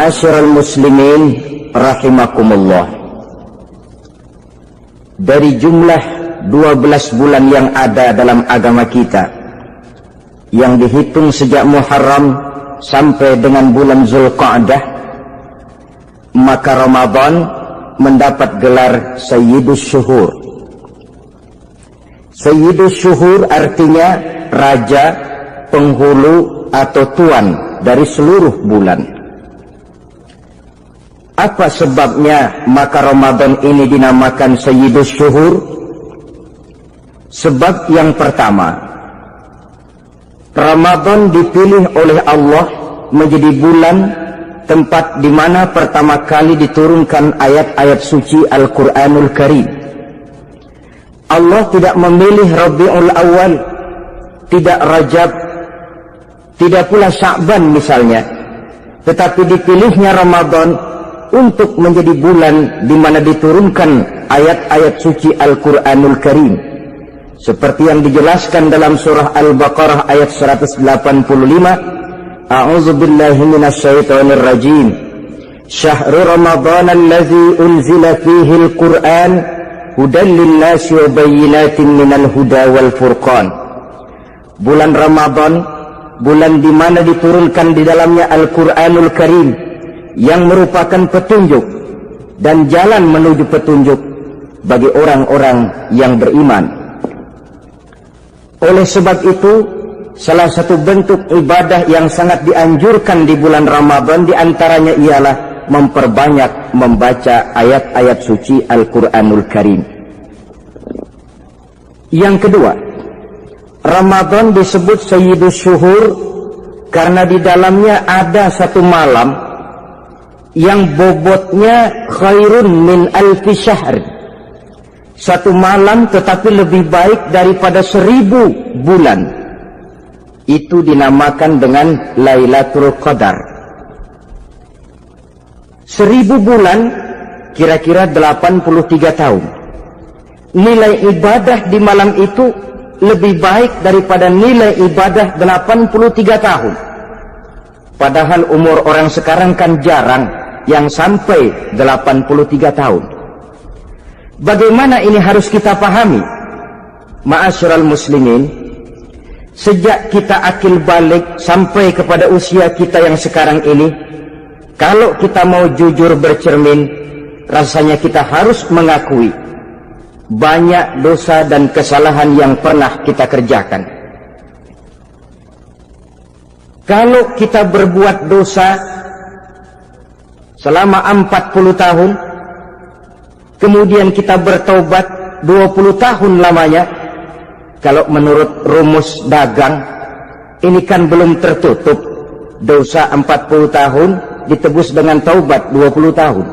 Ma'asyiral muslimin rahimakumullah. Dari jumlah 12 bulan yang ada dalam agama kita, yang dihitung sejak Muharram sampai dengan bulan Zulqa'dah, maka Ramadan mendapat gelar Sayyidus Syuhur. Sayyidus Syuhur artinya raja, penghulu atau tuan dari seluruh bulan. Apa sebabnya maka Ramadan ini dinamakan Sayyidus Syuhur? Sebab yang pertama, Ramadan dipilih oleh Allah menjadi bulan tempat di mana pertama kali diturunkan ayat-ayat suci Al-Quranul Karim. Allah tidak memilih Rabiul Awal, tidak Rajab, tidak pula Sya'ban misalnya, tetapi dipilihnya Ramadan untuk menjadi bulan di mana diturunkan ayat-ayat suci Al-Quranul Karim, seperti yang dijelaskan dalam surah Al-Baqarah ayat 185. A'udzu billahi minasyaitonir rajim. Syahrul Ramadan allazi unzila fihi al-Qur'an hudan lin-nasi wa bayyinatin minal huda wal furqan. Bulan Ramadan, bulan di mana diturunkan di dalamnya Al-Qur'anul Karim yang merupakan petunjuk dan jalan menuju petunjuk bagi orang-orang yang beriman. Oleh sebab itu, salah satu bentuk ibadah yang sangat dianjurkan di bulan Ramadan diantaranya ialah memperbanyak membaca ayat-ayat suci Al-Quranul Karim. Yang kedua, Ramadan disebut Sayyidus Syuhur karena di dalamnya ada satu malam yang bobotnya khairun min alfi syahr. Satu malam tetapi lebih baik daripada 1000 bulan. Itu dinamakan dengan Lailatul Qadar. 1000 bulan kira-kira 83 tahun. Nilai ibadah di malam itu lebih baik daripada nilai ibadah 83 tahun. Padahal umur orang sekarang kan jarang yang sampai 83 tahun. Bagaimana ini harus kita pahami? Ma'asyiral muslimin, sejak kita akil balik sampai kepada usia kita yang sekarang ini, kalau kita mau jujur bercermin, rasanya kita harus mengakui banyak dosa dan kesalahan yang pernah kita kerjakan. Kalau kita berbuat dosa selama 40 tahun, kemudian kita bertobat 20 tahun lamanya, kalau menurut rumus dagang, ini kan belum tertutup. Dosa 40 tahun ditebus dengan taubat 20 tahun.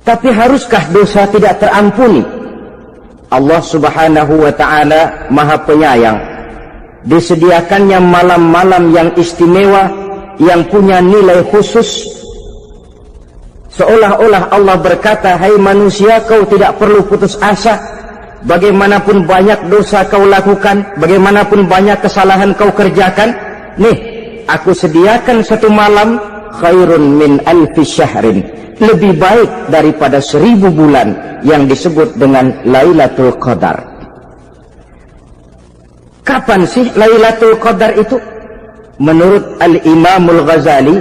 Tapi haruskah dosa tidak terampuni? Allah subhanahu wa ta'ala maha penyayang. Disediakannya malam-malam yang istimewa, yang punya nilai khusus. Seolah-olah Allah berkata, hai manusia, kau tidak perlu putus asa. Bagaimanapun banyak dosa kau lakukan, bagaimanapun banyak kesalahan kau kerjakan, nih, aku sediakan satu malam khairun min alfi syahrin, lebih baik daripada 1000 bulan yang disebut dengan Lailatul Qadar. Kapan sih Lailatul Qadar itu? Menurut Al-Imamul Ghazali,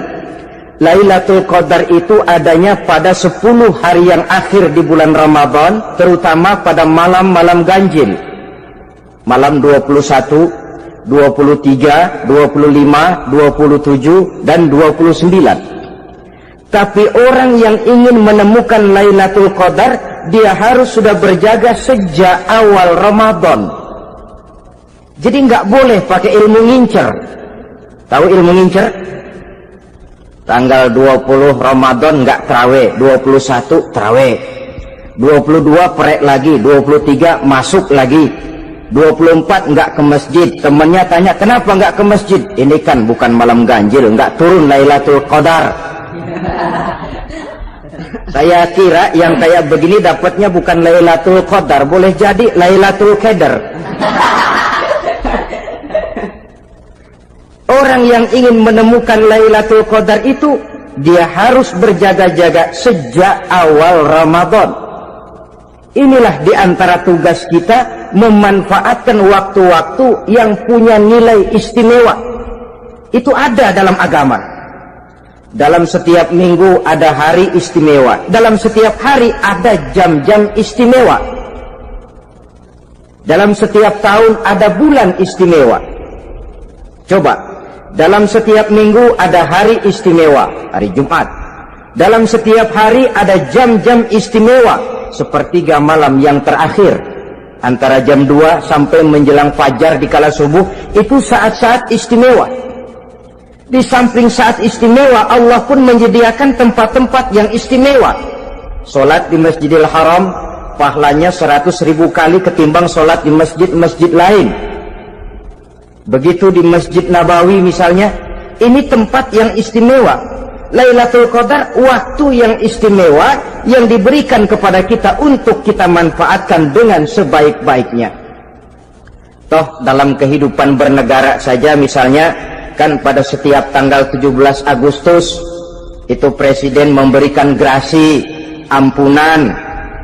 Lailatul Qadar itu adanya pada 10 hari yang akhir di bulan Ramadan, terutama pada malam-malam ganjil. Malam 21, 23, 25, 27, dan 29. Tapi orang yang ingin menemukan Lailatul Qadar, dia harus sudah berjaga sejak awal Ramadan. Jadi nggak boleh pakai ilmu ngincer. Tahu ilmu ngincer? Tanggal 20 Ramadan nggak terawih, 21 terawih, 22 perek lagi, 23 masuk lagi, 24 nggak ke masjid. Temannya tanya, kenapa nggak ke masjid? Ini kan bukan malam ganjil, nggak turun Lailatul Qadar. Saya kira yang kayak begini dapatnya bukan Lailatul Qadar, boleh jadi Lailatul Qadar. Orang yang ingin menemukan Lailatul Qadar itu dia harus berjaga-jaga sejak awal Ramadan. Inilah di antara tugas kita, memanfaatkan waktu-waktu yang punya nilai istimewa. Itu ada dalam agama. Dalam setiap minggu ada hari istimewa. Dalam setiap hari ada jam-jam istimewa. Dalam setiap tahun ada bulan istimewa. Coba, dalam setiap minggu ada hari istimewa, hari Jumat. Dalam setiap hari ada jam-jam istimewa, sepertiga malam yang terakhir, antara jam 2 sampai menjelang fajar di kala subuh, itu saat-saat istimewa. Di samping saat istimewa, Allah pun menyediakan tempat-tempat yang istimewa. Solat di Masjidil Haram, pahalanya 100.000 kali ketimbang solat di masjid-masjid lain. Begitu di Masjid Nabawi misalnya, ini tempat yang istimewa. Lailatul Qadar, waktu yang istimewa yang diberikan kepada kita untuk kita manfaatkan dengan sebaik-baiknya. Toh dalam kehidupan bernegara saja misalnya, kan pada setiap tanggal 17 Agustus itu presiden memberikan grasi ampunan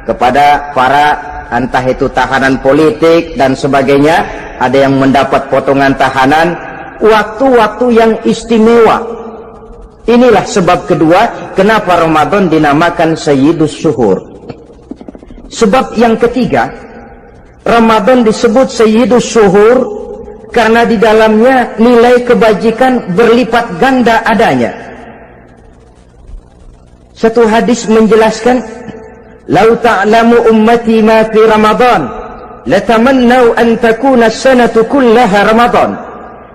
kepada para entah itu tahanan politik dan sebagainya. Ada yang mendapat potongan tahanan. Waktu-waktu yang istimewa. Inilah sebab kedua kenapa Ramadan dinamakan Sayyidus Syuhur. Sebab yang ketiga, Ramadan disebut Sayyidus Syuhur karena di dalamnya nilai kebajikan berlipat ganda adanya. Satu hadis menjelaskan, "Lau ta'lamu ummati ma fi Ramadan, latamannau an takuna as-sanatu kullaha Ramadan."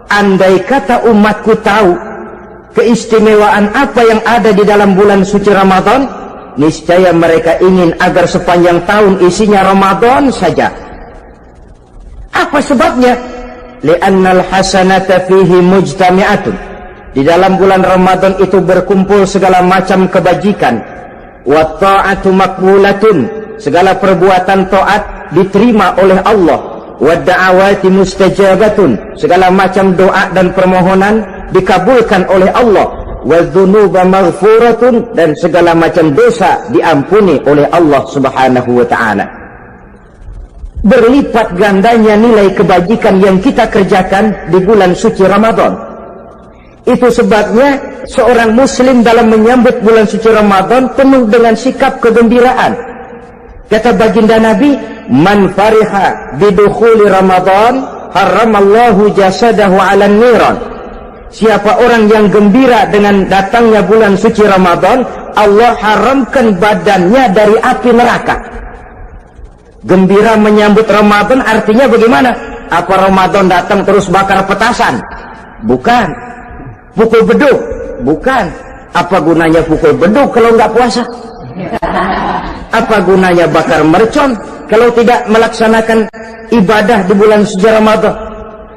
Andai kata umatku tahu keistimewaan apa yang ada di dalam bulan suci Ramadan, niscaya mereka ingin agar sepanjang tahun isinya Ramadan saja. Apa sebabnya? Li'annal hasanata fihi mujtami'atun. Di dalam bulan Ramadan itu berkumpul segala macam kebajikan. Wa ta'atu maqbulatun. Segala perbuatan taat diterima oleh Allah. Wa da'awati mustajabatun. Segala macam doa dan permohonan dikabulkan oleh Allah. Wa dzunuba maghfuratun. Dan segala macam dosa diampuni oleh Allah Subhanahu wa ta'ala. Berlipat gandanya nilai kebajikan yang kita kerjakan di bulan suci Ramadan. Itu sebabnya seorang muslim dalam menyambut bulan suci Ramadan penuh dengan sikap kegembiraan. Kata baginda Nabi, "Man fariha bidukhuli Ramadan, haramallahu jasadahu 'alan niran." Siapa orang yang gembira dengan datangnya bulan suci Ramadan, Allah haramkan badannya dari api neraka. Gembira menyambut Ramadan artinya bagaimana? Apa Ramadan datang terus bakar petasan? Bukan. Pukul beduk? Bukan. Apa gunanya pukul beduk kalau nggak puasa? Apa gunanya bakar mercon kalau tidak melaksanakan ibadah di bulan suci Ramadan?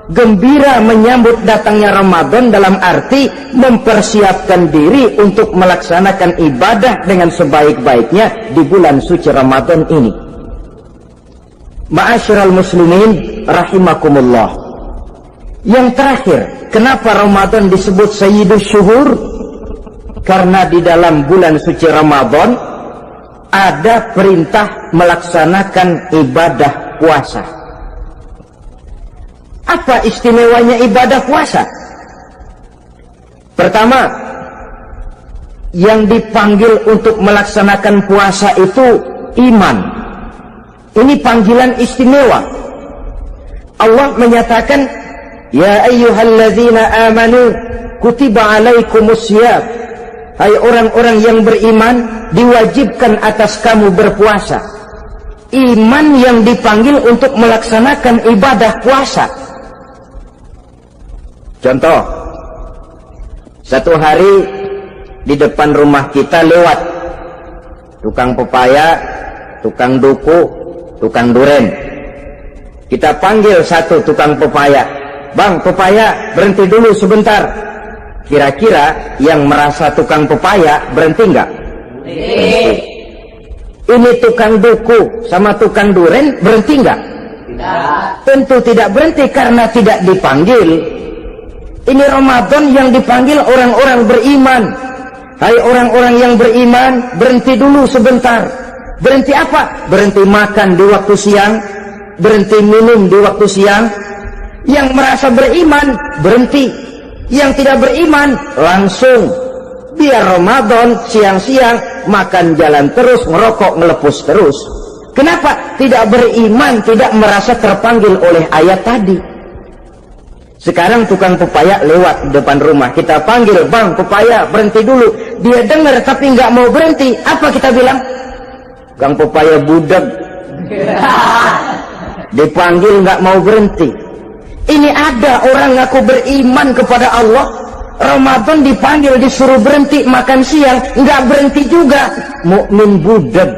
Gembira menyambut datangnya Ramadan dalam arti mempersiapkan diri untuk melaksanakan ibadah dengan sebaik-baiknya di bulan suci Ramadan ini. Ma'asyiral muslimin rahimakumullah. Yang terakhir, kenapa Ramadan disebut Sayyidus Syuhur? Karena di dalam bulan suci Ramadan ada perintah melaksanakan ibadah puasa. Apa istimewanya ibadah puasa? Pertama, yang dipanggil untuk melaksanakan puasa itu iman. Ini panggilan istimewa. Allah menyatakan, "Ya ayyuhalladzina amanu kutiba alaikumusiyam." Hai orang-orang yang beriman, diwajibkan atas kamu berpuasa. Iman yang dipanggil untuk melaksanakan ibadah puasa. Contoh, satu hari di depan rumah kita lewat tukang pepaya, tukang duku, tukang duren. Kita panggil satu tukang pepaya, "Bang, pepaya, berhenti dulu sebentar." Kira-kira yang merasa tukang pepaya berhenti enggak? Ini tukang duku sama tukang duren berhenti enggak? Tidak. Tentu tidak berhenti karena tidak dipanggil. Ini Ramadan yang dipanggil orang-orang beriman. Hai orang-orang yang beriman, berhenti dulu sebentar. Berhenti apa? Berhenti makan di waktu siang, berhenti minum di waktu siang. Yang merasa beriman, berhenti. Yang tidak beriman, langsung. Biar Ramadan siang-siang makan jalan terus, ngerokok, ngelepus terus. Kenapa? Tidak beriman, tidak merasa terpanggil oleh ayat tadi. Sekarang tukang pepaya lewat depan rumah, kita panggil, bang pepaya berhenti dulu. Dia dengar tapi nggak mau berhenti. Apa kita bilang? Kang pepaya budak. Dipanggil nggak mau berhenti. Ini ada orang ngaku beriman kepada Allah, Ramadan dipanggil disuruh berhenti makan siang, nggak berhenti juga. Mukmin budak.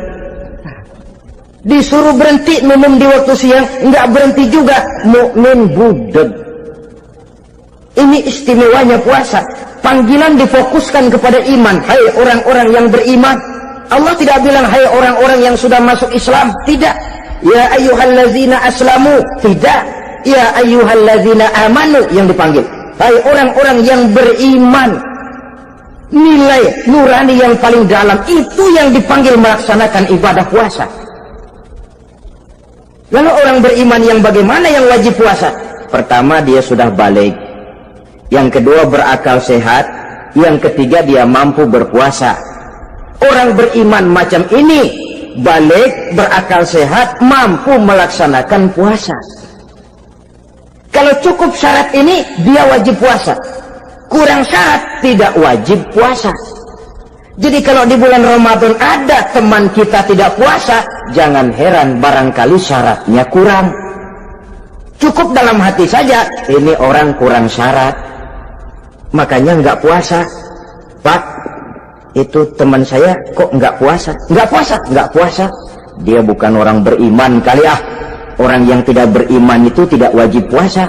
Disuruh berhenti minum di waktu siang, nggak berhenti juga. Mukmin budak. Ini istimewanya puasa. Panggilan difokuskan kepada iman. Hai orang-orang yang beriman. Allah tidak bilang hai orang-orang yang sudah masuk Islam. Tidak. Ya ayyuhallazina aslamu. Tidak. Ya ayyuhallazina amanu yang dipanggil. Hai orang-orang yang beriman. Nilai nurani yang paling dalam itu yang dipanggil melaksanakan ibadah puasa. Lalu orang beriman yang bagaimana yang wajib puasa? Pertama, dia sudah balik. Yang kedua, berakal sehat. Yang ketiga, dia mampu berpuasa. Orang beriman macam ini, balik, berakal sehat, mampu melaksanakan puasa. Kalau cukup syarat ini, dia wajib puasa. Kurang syarat, tidak wajib puasa. Jadi kalau di bulan Ramadan ada teman kita tidak puasa, jangan heran barangkali syaratnya kurang. Cukup dalam hati saja, ini orang kurang syarat. Makanya nggak puasa. Pak, itu teman saya kok nggak puasa? Nggak puasa, nggak puasa. Dia bukan orang beriman kali ah. Orang yang tidak beriman itu tidak wajib puasa.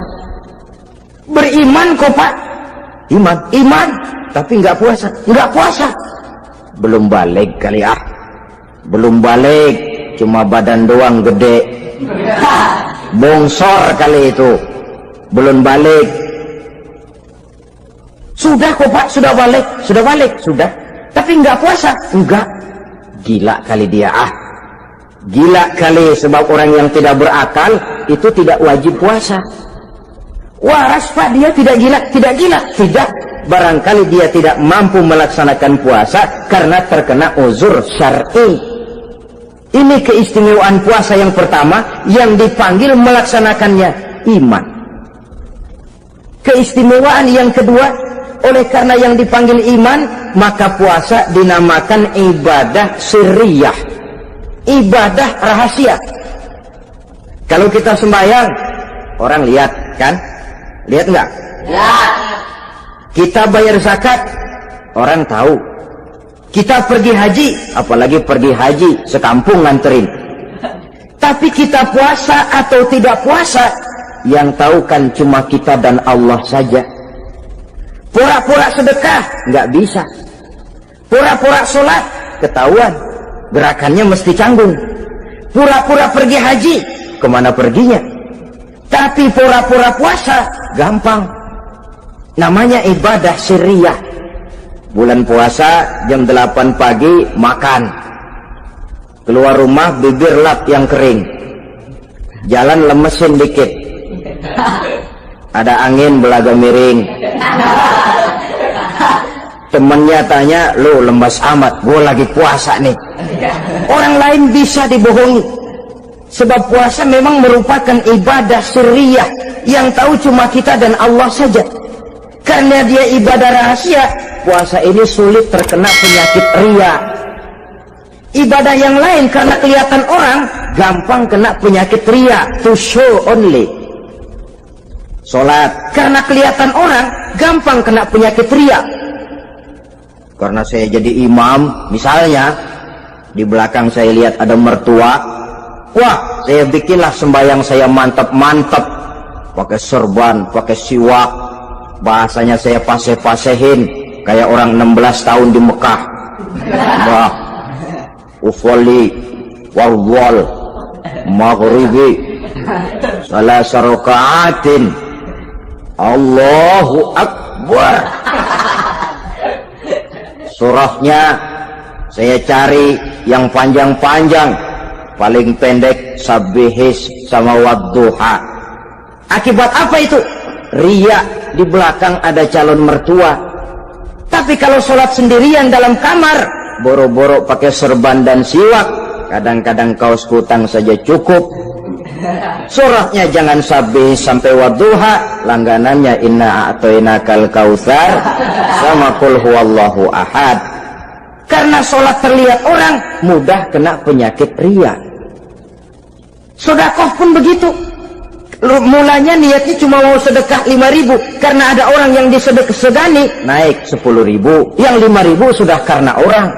Beriman kok Pak? Iman, tapi nggak puasa, nggak puasa. Belum balik kali ah. Belum balik, cuma badan doang gede. Bongsor kali itu. Belum balik. Sudah kok Pak, sudah balik, sudah. Tapi nggak puasa, enggak. Gila kali dia ah. Gila kali, sebab orang yang tidak berakal itu tidak wajib puasa. Waras Pak, dia tidak gila, tidak. Barangkali dia tidak mampu melaksanakan puasa karena terkena uzur syar'i. Ini keistimewaan puasa yang pertama, yang dipanggil melaksanakannya iman. Keistimewaan yang kedua, oleh karena yang dipanggil iman, maka puasa dinamakan ibadah sirriyah, ibadah rahasia. Kalau kita sembahyang, orang lihat kan? Lihat nggak? Lihat. Kita bayar zakat, orang tahu. Kita pergi haji, apalagi pergi haji sekampung nganterin. Tapi kita puasa atau tidak puasa, yang tahu kan cuma kita dan Allah saja. Pura-pura sedekah, nggak bisa. Pura-pura sholat, ketahuan. Gerakannya mesti canggung. Pura-pura pergi haji, kemana perginya? Tapi pura-pura puasa, gampang. Namanya ibadah sirriyah. Bulan puasa, jam 8 pagi, makan. Keluar rumah, bibir lap yang kering. Jalan lemesin dikit. Ada angin belaga miring. Temennya tanya, lu lemas amat, gue lagi puasa nih. Orang lain bisa dibohongi. Sebab puasa memang merupakan ibadah sirriyah yang tahu cuma kita dan Allah saja. Karena dia ibadah rahasia, puasa ini sulit terkena penyakit riya. Ibadah yang lain karena kelihatan orang, gampang kena penyakit riya, to show only. Sholat, karena kelihatan orang, gampang kena penyakit riya. Karena saya jadi imam, misalnya, di belakang saya lihat ada mertua, wah, saya bikinlah sembahyang saya mantap-mantap. Pakai serban, pakai siwak, bahasanya saya paseh-pasehin, kayak orang 16 tahun di Mekah. Wah, ufoli, warwal, maghribi, salah sarokaatin, Allahu Akbar. surahnya saya cari yang panjang-panjang, paling pendek Sabbihis sama Wadduha. Akibat apa itu? Riya, di belakang ada calon mertua. Tapi kalau sholat sendirian dalam kamar, boro-boro pakai serban dan siwak, kadang-kadang kaos kutang saja cukup. Surahnya jangan Sabbihis sampai Wadduha, langganannya Inna A'tainakal Kautsar sama Qul Huwallahu Ahad. Karena sholat terlihat orang, mudah kena penyakit riya. Sedekah pun begitu. Mulanya niatnya cuma mau sedekah 5.000, karena ada orang yang disedekahani naik 10.000, yang 5.000 sudah karena orang.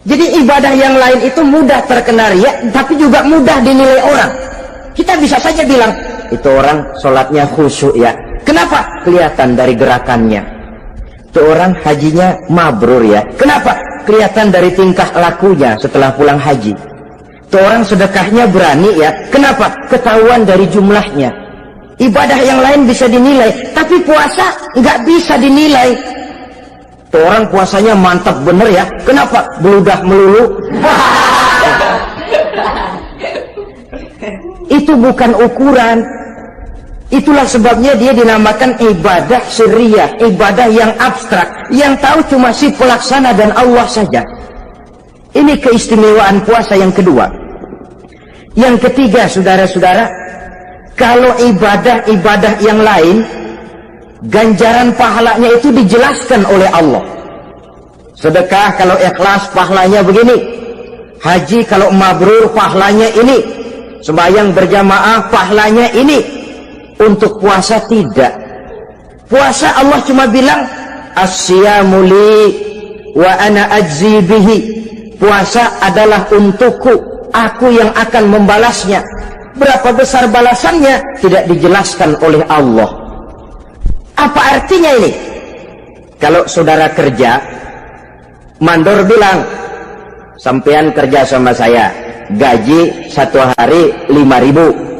Jadi ibadah yang lain itu mudah terkena riya, tapi juga mudah dinilai orang. Kita bisa saja bilang, itu orang sholatnya khusyuk ya. Kenapa? Kelihatan dari gerakannya. Itu orang hajinya mabrur ya. Kenapa? Kelihatan dari tingkah lakunya setelah pulang haji. Itu orang sedekahnya berani ya. Kenapa? Ketahuan dari jumlahnya. Ibadah yang lain bisa dinilai, tapi puasa nggak bisa dinilai. Itu orang puasanya mantap bener ya. Kenapa? Beludah melulu. Itu bukan ukuran. Itulah sebabnya dia dinamakan ibadah sirriyah, ibadah yang abstrak, yang tahu cuma si pelaksana dan Allah saja. Ini keistimewaan puasa yang kedua. Yang ketiga, saudara-saudara, kalau ibadah-ibadah yang lain, ganjaran pahalanya itu dijelaskan oleh Allah. Sedekah kalau ikhlas pahalanya begini, haji kalau mabrur pahalanya ini, sembahyang berjamaah pahalanya ini. Untuk puasa tidak. Puasa Allah cuma bilang as-siyamu li wa ana ajzi bihi. Puasa adalah untukku, aku yang akan membalasnya. Berapa besar balasannya tidak dijelaskan oleh Allah. Apa artinya ini? Kalau saudara kerja, mandor bilang, sampean kerja sama saya, gaji satu hari 5.000.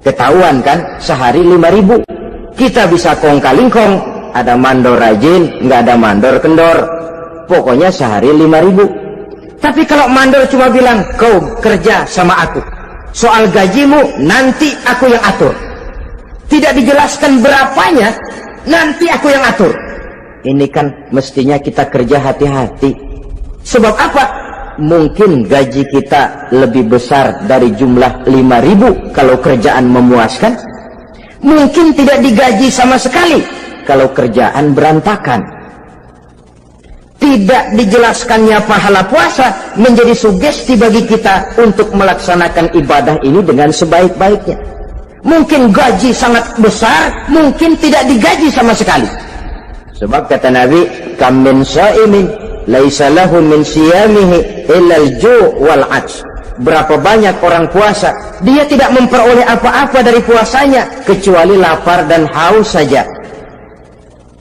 Ketahuan kan, sehari 5.000. Kita bisa kong-kalingkong, ada mandor rajin, nggak ada mandor kendor. Pokoknya sehari 5.000. Tapi kalau mandor cuma bilang, kau kerja sama aku, soal gajimu nanti aku yang atur. Tidak dijelaskan berapanya, nanti aku yang atur. Ini kan mestinya kita kerja hati-hati. Sebab apa? Mungkin gaji kita lebih besar dari jumlah 5.000 kalau kerjaan memuaskan. Mungkin tidak digaji sama sekali kalau kerjaan berantakan. Tidak dijelaskannya pahala puasa menjadi sugesti bagi kita untuk melaksanakan ibadah ini dengan sebaik-baiknya. Mungkin gaji sangat besar, mungkin tidak digaji sama sekali. Sebab kata Nabi, kam min shaimin laisa lahu min siyamihi illal ju' wal 'atsy. Berapa banyak orang puasa, dia tidak memperoleh apa-apa dari puasanya kecuali lapar dan haus saja.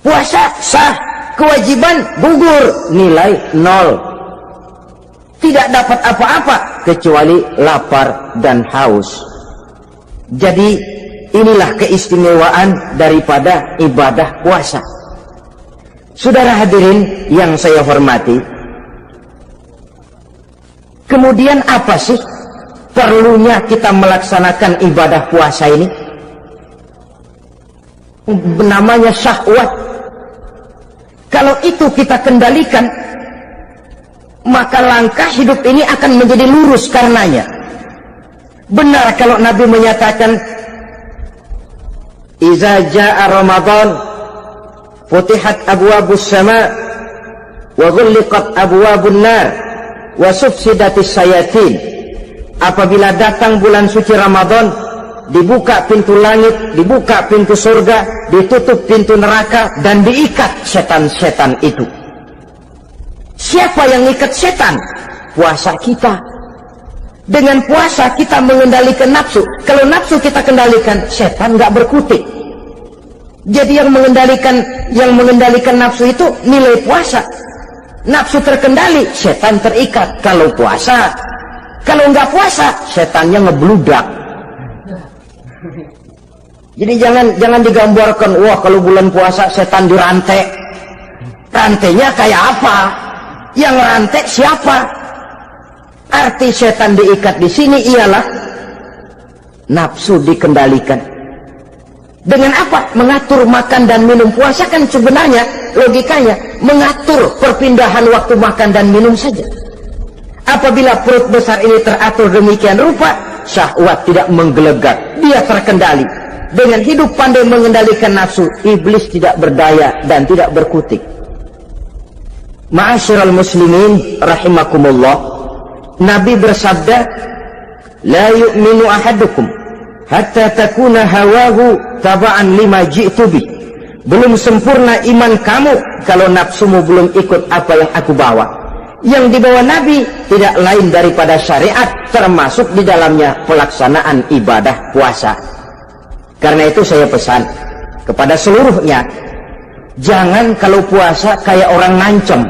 Puasa sah, kewajiban gugur, nilai 0. Tidak dapat apa-apa kecuali lapar dan haus. Jadi inilah keistimewaan daripada ibadah puasa. Saudara hadirin yang saya hormati, kemudian apa sih perlunya kita melaksanakan ibadah puasa ini? Namanya syahwat. Kalau itu kita kendalikan, maka langkah hidup ini akan menjadi lurus karenanya. Benar kalau Nabi menyatakan, iza ja'a Ramadan futihat abwabus sama wa ghulliqat abwabun nar wa sufsidatis sayatin. Apabila datang bulan suci Ramadan, dibuka pintu langit, dibuka pintu surga, ditutup pintu neraka, dan diikat setan-setan itu. Siapa yang ikat setan? Puasa kita. Dengan puasa kita mengendalikan nafsu. Kalau nafsu kita kendalikan, setan nggak berkutik. Jadi yang mengendalikan nafsu itu nilai puasa. Nafsu terkendali, setan terikat. Kalau puasa, kalau nggak puasa, setannya ngebludak. Jadi jangan digambarkan, wah kalau bulan puasa setan dirantai. Rantainya kayak apa? Yang rantai siapa? Arti setan diikat di sini ialah nafsu dikendalikan. Dengan apa? Mengatur makan dan minum. Puasa kan sebenarnya logikanya mengatur perpindahan waktu makan dan minum saja. Apabila perut besar ini teratur demikian rupa, syahwat tidak menggelegar, dia terkendali. Dengan hidup pandai mengendalikan nafsu, iblis tidak berdaya dan tidak berkutik. Ma'asyiral muslimin rahimakumullah, Nabi bersabda, la yu'minu ahadukum hatta takuna hawahu taba'an lima ji'tu bih. Belum sempurna iman kamu kalau nafsumu belum ikut apa yang aku bawa. Yang dibawa Nabi tidak lain daripada syariat, termasuk di dalamnya pelaksanaan ibadah puasa. Karena itu saya pesan kepada seluruhnya, jangan kalau puasa kayak orang ngancem.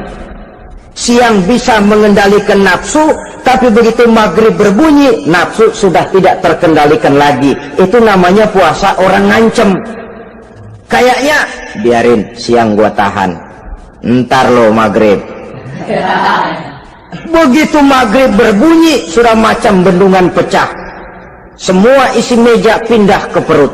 Siang bisa mengendalikan nafsu, tapi begitu maghrib berbunyi, nafsu sudah tidak terkendalikan lagi. Itu namanya puasa orang ngancem. Kayaknya biarin siang gua tahan, ntar lo maghrib. Begitu maghrib berbunyi, sudah macam bendungan pecah. Semua isi meja pindah ke perut.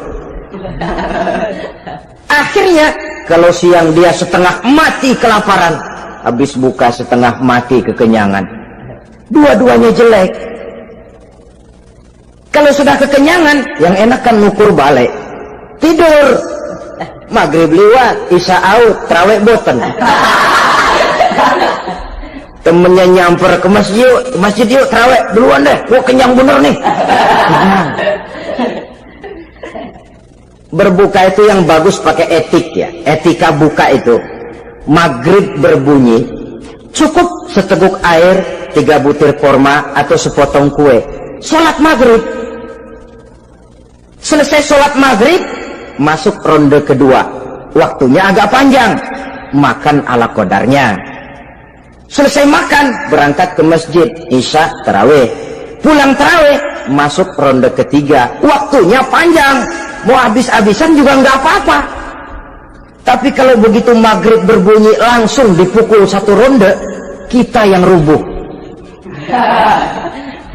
Akhirnya kalau siang dia setengah mati kelaparan, habis buka setengah mati kekenyangan. Dua-duanya jelek. Kalau sudah kekenyangan, yang enak kan nukur balik, tidur. Maghrib liwat, isya out, terawih boten. Temennya nyamper ke masjid yuk terawih duluan deh, gua kenyang bener nih. Berbuka itu yang bagus pakai etik ya, etika buka itu. Maghrib berbunyi, cukup seteguk air, 3 butir korma atau sepotong kue. Sholat maghrib. Selesai sholat maghrib, masuk ronde kedua. Waktunya agak panjang, makan ala qadarnya. Selesai makan, berangkat ke masjid, isya, tarawih. Pulang tarawih, masuk ronde ketiga. Waktunya panjang, mau habis-habisan juga nggak apa-apa. Tapi kalau begitu maghrib berbunyi langsung dipukul 1 ronde, kita yang rubuh.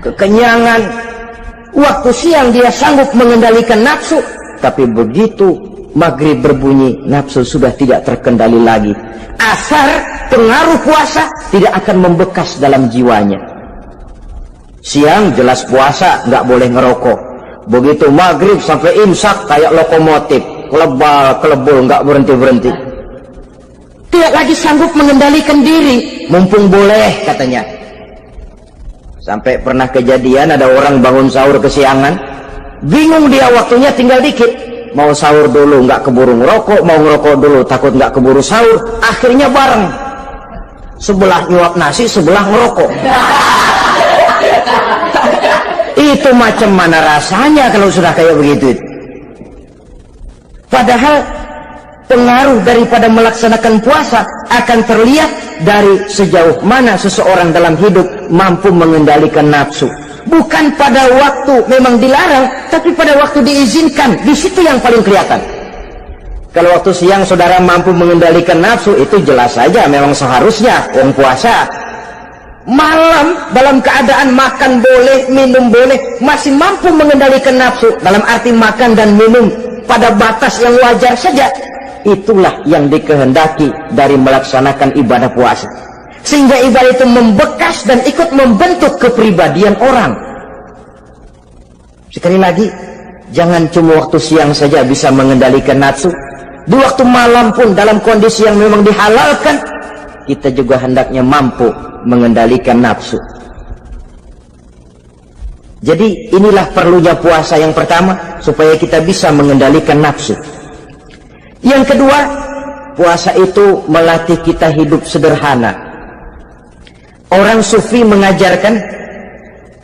Kekenyangan. Waktu siang dia sanggup mengendalikan nafsu, tapi begitu maghrib berbunyi, nafsu sudah tidak terkendali lagi. Asar pengaruh puasa tidak akan membekas dalam jiwanya. Siang jelas puasa, nggak boleh ngerokok. Begitu maghrib sampai imsak kayak lokomotif, kelebul nggak berhenti-berhenti. Tidak lagi sanggup mengendalikan diri, mumpung boleh katanya. Sampai pernah kejadian ada orang bangun sahur kesiangan, bingung dia waktunya tinggal dikit. Mau sahur dulu nggak keburu ngerokok, mau ngerokok dulu takut nggak keburu sahur, akhirnya bareng. Sebelah nyuap nasi, sebelah ngerokok. Itu macam mana rasanya kalau sudah kayak begitu? Padahal pengaruh daripada melaksanakan puasa akan terlihat dari sejauh mana seseorang dalam hidup mampu mengendalikan nafsu. Bukan pada waktu memang dilarang, tapi pada waktu diizinkan. Di situ yang paling kelihatan. Kalau waktu siang saudara mampu mengendalikan nafsu, itu jelas saja memang seharusnya orang puasa. Malam dalam keadaan makan boleh, minum boleh, masih mampu mengendalikan nafsu, dalam arti makan dan minum pada batas yang wajar saja. Itulah yang dikehendaki dari melaksanakan ibadah puasa, sehingga ibadah itu membekas dan ikut membentuk kepribadian orang. Sekali lagi, jangan cuma waktu siang saja bisa mengendalikan nafsu. Di waktu malam pun dalam kondisi yang memang dihalalkan, kita juga hendaknya mampu mengendalikan nafsu. Jadi inilah perlunya puasa yang pertama, supaya kita bisa mengendalikan nafsu. Yang kedua, puasa itu melatih kita hidup sederhana. Orang sufi mengajarkan,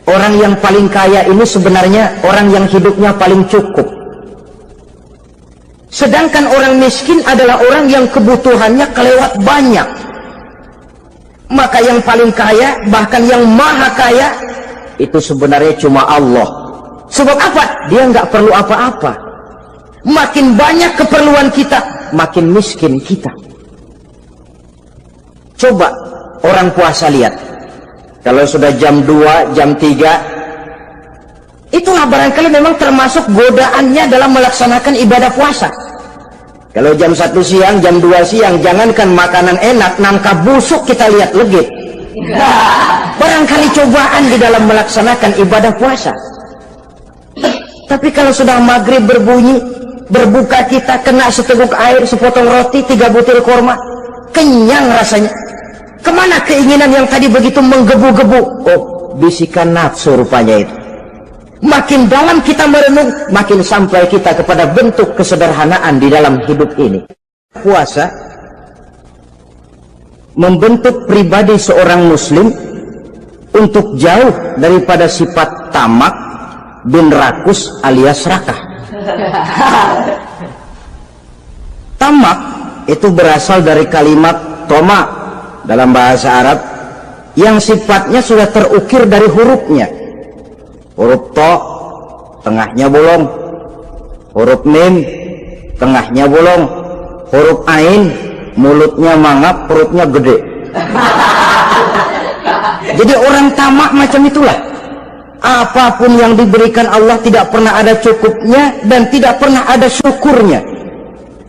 orang yang paling kaya ini sebenarnya orang yang hidupnya paling cukup. Sedangkan orang miskin adalah orang yang kebutuhannya kelewat banyak. Maka yang paling kaya, bahkan yang maha kaya, itu sebenarnya cuma Allah. Sebab apa? Dia nggak perlu apa-apa. Makin banyak keperluan kita, makin miskin kita. Coba orang puasa lihat, kalau sudah jam 2, jam 3, itulah barangkali memang termasuk godaannya dalam melaksanakan ibadah puasa. Kalau jam 1 siang, jam 2 siang, jangankan makanan enak, nangka busuk kita lihat legit. Barangkali cobaan di dalam melaksanakan ibadah puasa. Tapi kalau sudah maghrib berbunyi, berbuka kita kena seteguk air, sepotong roti, 3 butir kurma, kenyang rasanya. Kemana keinginan yang tadi begitu menggebu-gebu? Oh, bisikan nafsu rupanya itu. Makin dalam kita merenung, makin sampai kita kepada bentuk kesederhanaan di dalam hidup ini. Puasa membentuk pribadi seorang muslim untuk jauh daripada sifat tamak bin rakus alias rakah. Tamak itu berasal dari kalimat toma dalam bahasa Arab yang sifatnya sudah terukir dari hurufnya. Huruf to, tengahnya bolong. Huruf mim, tengahnya bolong. Huruf ain, mulutnya mangap, perutnya gede. Jadi orang tamak macam itulah. Apapun yang diberikan Allah tidak pernah ada cukupnya dan tidak pernah ada syukurnya.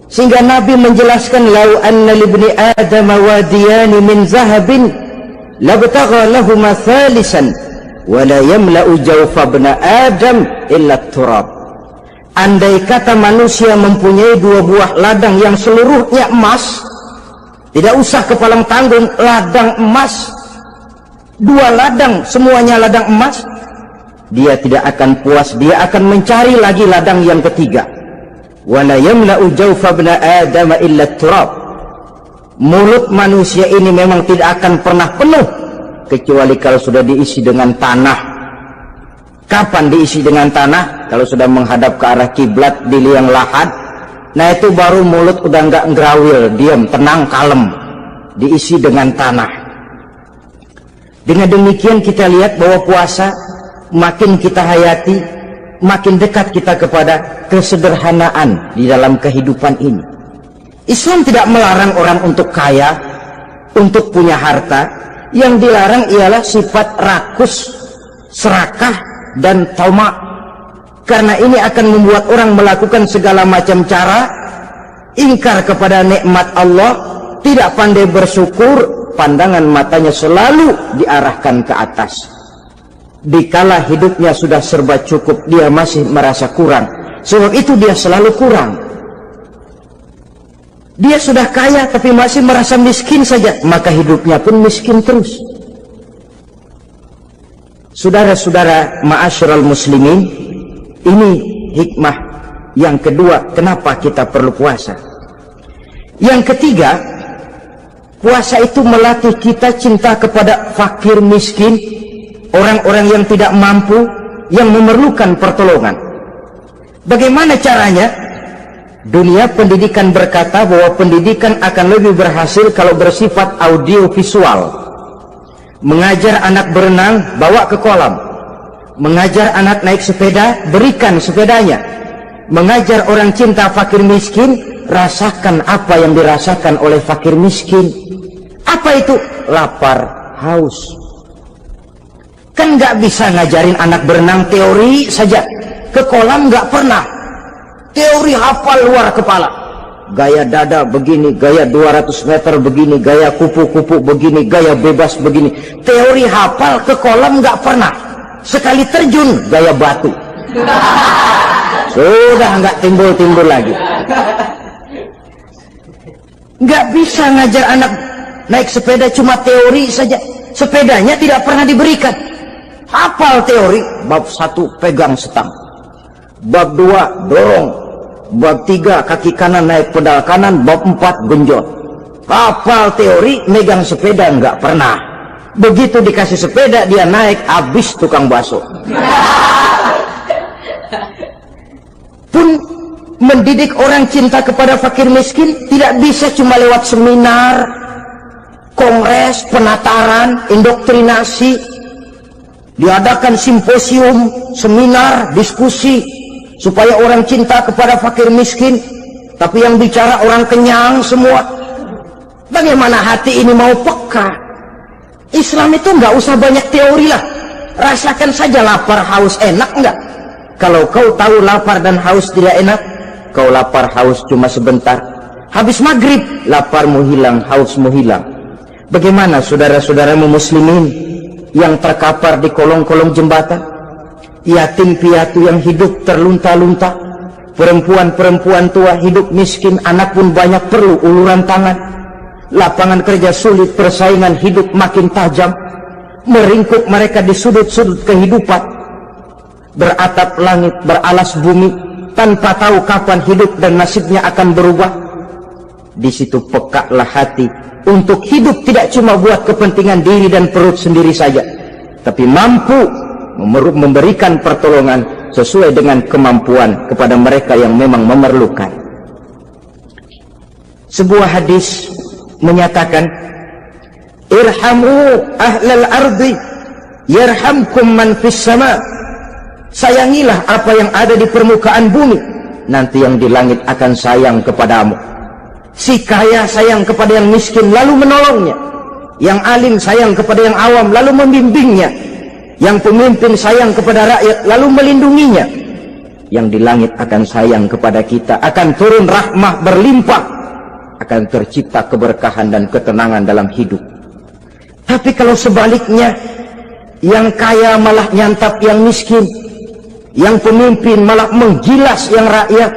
Sehingga Nabi menjelaskan, lau anna libni adam wadiyani min zahabin labtagha lahuma thalisan wala yamla'u jawfa ibna adam illa turab. Andai kata manusia mempunyai 2 buah ladang yang seluruhnya emas, tidak usah kepalang tanggung, ladang emas, 2 ladang semuanya ladang emas, dia tidak akan puas, dia akan mencari lagi ladang yang ketiga. Wala yamla'u jawfa ibna adam illa turab. Mulut manusia ini memang tidak akan pernah penuh kecuali kalau sudah diisi dengan tanah. Kapan diisi dengan tanah? Kalau sudah menghadap ke arah kiblat di liang lahat, nah itu baru mulut udah nggak ngerawil, diam, tenang, kalem, diisi dengan tanah. Dengan demikian kita lihat bahwa puasa makin kita hayati, makin dekat kita kepada kesederhanaan di dalam kehidupan ini. Islam tidak melarang orang untuk kaya, untuk punya harta. Yang dilarang ialah sifat rakus, serakah, dan tamak. Karena ini akan membuat orang melakukan segala macam cara, ingkar kepada nikmat Allah, tidak pandai bersyukur, pandangan matanya selalu diarahkan ke atas. Dikala hidupnya sudah serba cukup, dia masih merasa kurang. Sebab itu dia selalu kurang. Dia sudah kaya tapi masih merasa miskin saja, maka hidupnya pun miskin terus. Saudara-saudara ma'asyiral muslimin, ini hikmah yang kedua kenapa kita perlu puasa. Yang ketiga, puasa itu melatih kita cinta kepada fakir miskin, orang-orang yang tidak mampu, yang memerlukan pertolongan. Bagaimana caranya? Dunia pendidikan berkata bahwa pendidikan akan lebih berhasil kalau bersifat audiovisual. Mengajar anak berenang, bawa ke kolam. Mengajar anak naik sepeda, berikan sepedanya. Mengajar orang cinta fakir miskin, rasakan apa yang dirasakan oleh fakir miskin. Apa itu? Lapar, haus. Kan nggak bisa ngajarin anak berenang teori saja, ke kolam nggak pernah. Teori hafal luar kepala, gaya dada begini, gaya 200 meter begini, gaya kupu-kupu begini, gaya bebas begini. Teori hafal, ke kolam nggak pernah. Sekali terjun gaya batu, sudah nggak timbul-timbul lagi. Nggak bisa ngajar anak naik sepeda cuma teori saja, sepedanya tidak pernah diberikan. Hafal teori, bab 1 pegang setang, bab 2 dorong, bab 3 kaki kanan naik pedal kanan, bab 4 genjot. Hafal teori, megang sepeda nggak pernah. Begitu dikasih sepeda dia naik, habis tukang bakso. Pun mendidik orang cinta kepada fakir miskin tidak bisa cuma lewat seminar, kongres, penataran, indoktrinasi. Diadakan simposium, seminar, diskusi supaya orang cinta kepada fakir miskin, tapi yang bicara orang kenyang semua. Bagaimana hati ini mau peka? Islam itu nggak usah banyak teori lah. Rasakan saja lapar haus enak nggak? Kalau kau tahu lapar dan haus tidak enak, kau lapar haus cuma sebentar. Habis maghrib, laparmu hilang, hausmu hilang. Bagaimana saudara-saudaramu muslimin yang terkapar di kolong-kolong jembatan, yatim piatu yang hidup terlunta-lunta, perempuan-perempuan tua hidup miskin, anak pun banyak perlu uluran tangan, lapangan kerja sulit, persaingan hidup makin tajam, meringkuk mereka di sudut-sudut kehidupan, beratap langit, beralas bumi, tanpa tahu kapan hidup dan nasibnya akan berubah. Di situ pekalah hati untuk hidup tidak cuma buat kepentingan diri dan perut sendiri saja, tapi mampu memberikan pertolongan sesuai dengan kemampuan kepada mereka yang memang memerlukan. Sebuah hadis menyatakan, irhamu ahlal ardi yarhamkum man fis sama. Sayangilah apa yang ada di permukaan bumi, nanti yang di langit akan sayang kepadamu. Si kaya sayang kepada yang miskin lalu menolongnya, yang alim sayang kepada yang awam lalu membimbingnya, yang pemimpin sayang kepada rakyat lalu melindunginya. Yang di langit akan sayang kepada kita, akan turun rahmah berlimpah, akan tercipta keberkahan dan ketenangan dalam hidup. Tapi kalau sebaliknya, yang kaya malah nyantap yang miskin, yang pemimpin malah menggilas yang rakyat,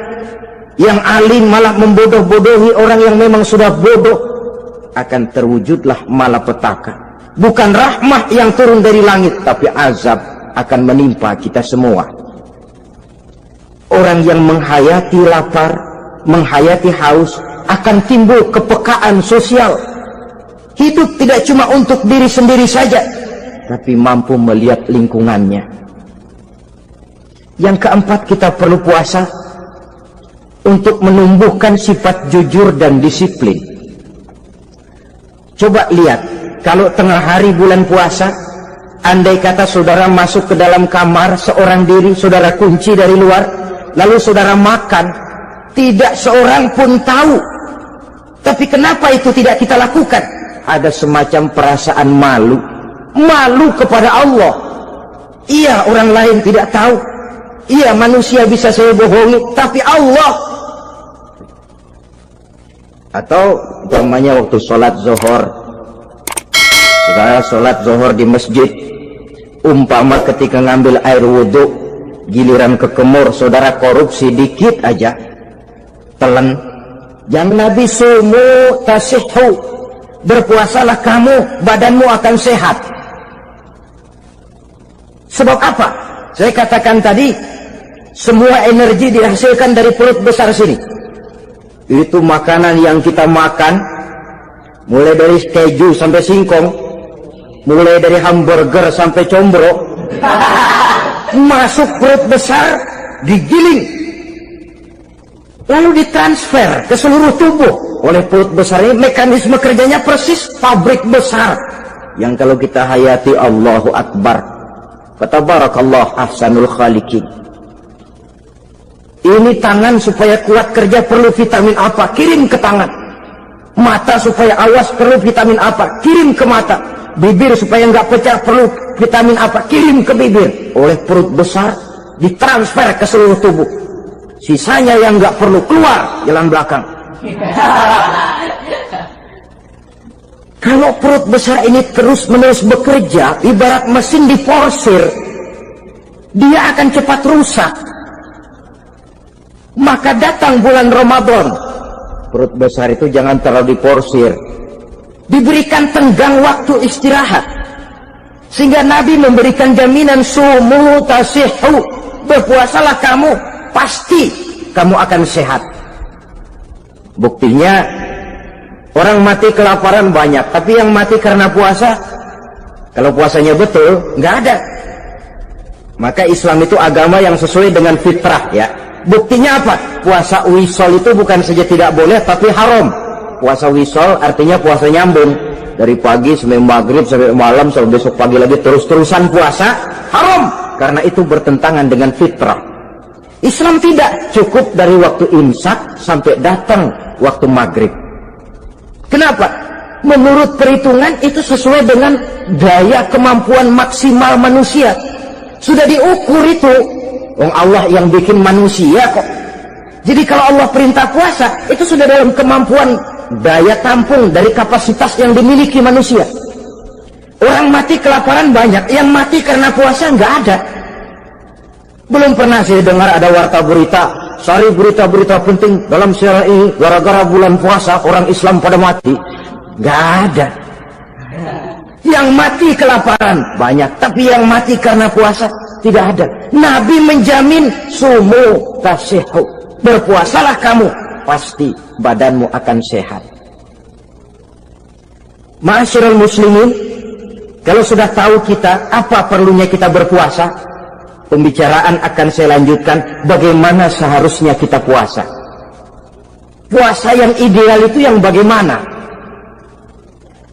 yang alim malah membodoh-bodohi orang yang memang sudah bodoh, akan terwujudlah malapetaka. Bukan rahmah yang turun dari langit, tapi azab akan menimpa kita semua. Orang yang menghayati lapar, menghayati haus, akan timbul kepekaan sosial. Hidup tidak cuma untuk diri sendiri saja, tapi mampu melihat lingkungannya. Yang keempat, kita perlu puasa untuk menumbuhkan sifat jujur dan disiplin. Coba lihat, kalau tengah hari bulan puasa, andai kata saudara masuk ke dalam kamar seorang diri, saudara kunci dari luar, lalu saudara makan, tidak seorang pun tahu. Tapi kenapa itu tidak kita lakukan? Ada semacam perasaan malu, malu kepada Allah. Iya, orang lain tidak tahu. Iya, manusia bisa saya bohongi, tapi Allah. Atau umpamanya waktu sholat zuhur, saudara sholat zuhur di masjid, umpama ketika ngambil air wudhu, giliran ke kemur, saudara korupsi dikit aja, telan. Yang Nabi sumu tasihhu, berpuasalah kamu, badanmu akan sehat. Sebab apa? Saya katakan tadi, semua energi dihasilkan dari perut besar sini. Itu makanan yang kita makan, mulai dari keju sampai singkong, mulai dari hamburger sampai combro, masuk perut besar, digiling, lalu ditransfer ke seluruh tubuh oleh perut besar ini. Mekanisme kerjanya persis pabrik besar yang kalau kita hayati, Allahu Akbar, fatabarakallah ahsanul khaliqin. Ini tangan supaya kuat kerja perlu vitamin apa? Kirim ke tangan. Mata supaya awas perlu vitamin apa? Kirim ke mata. Bibir supaya nggak pecah perlu vitamin apa? Kirim ke bibir. Oleh perut besar ditransfer ke seluruh tubuh. Sisanya yang nggak perlu keluar jalan belakang. Kalau perut besar ini terus-menerus bekerja, ibarat mesin diforsir, dia akan cepat rusak. Maka datang bulan Ramadan, perut besar itu jangan terlalu diporsir, diberikan tenggang waktu istirahat. Sehingga Nabi memberikan jaminan sumu tasihhu, berpuasalah kamu, pasti kamu akan sehat. Buktinya orang mati kelaparan banyak, tapi yang mati karena puasa, kalau puasanya betul, nggak ada. Maka Islam itu agama yang sesuai dengan fitrah, ya. Buktinya apa? Puasa wisol itu bukan saja tidak boleh, tapi haram. Puasa wisol artinya puasa nyambung, dari pagi sampai maghrib sampai malam sampai besok pagi lagi terus-terusan puasa, haram, karena itu bertentangan dengan fitrah. Islam tidak, cukup dari waktu imsak sampai datang waktu maghrib. Kenapa? menurut perhitungan itu sesuai dengan daya kemampuan maksimal manusia. Sudah diukur itu. Allah yang bikin manusia kok. Jadi kalau Allah perintah puasa, itu sudah dalam kemampuan daya tampung dari kapasitas yang dimiliki manusia. Orang mati kelaparan banyak, yang mati karena puasa nggak ada. Belum pernah saya dengar ada warta berita, sari berita-berita penting dalam siaran ini, gara-gara bulan puasa orang Islam pada mati. Nggak ada. Yang mati kelaparan banyak, tapi yang mati karena puasa tidak ada. Nabi menjamin sumu tasihu, berpuasalah kamu, pasti badanmu akan sehat. Ma'asyiral muslimin, kalau sudah tahu kita apa perlunya kita berpuasa, pembicaraan akan saya lanjutkan bagaimana seharusnya kita puasa. Puasa yang ideal itu yang bagaimana?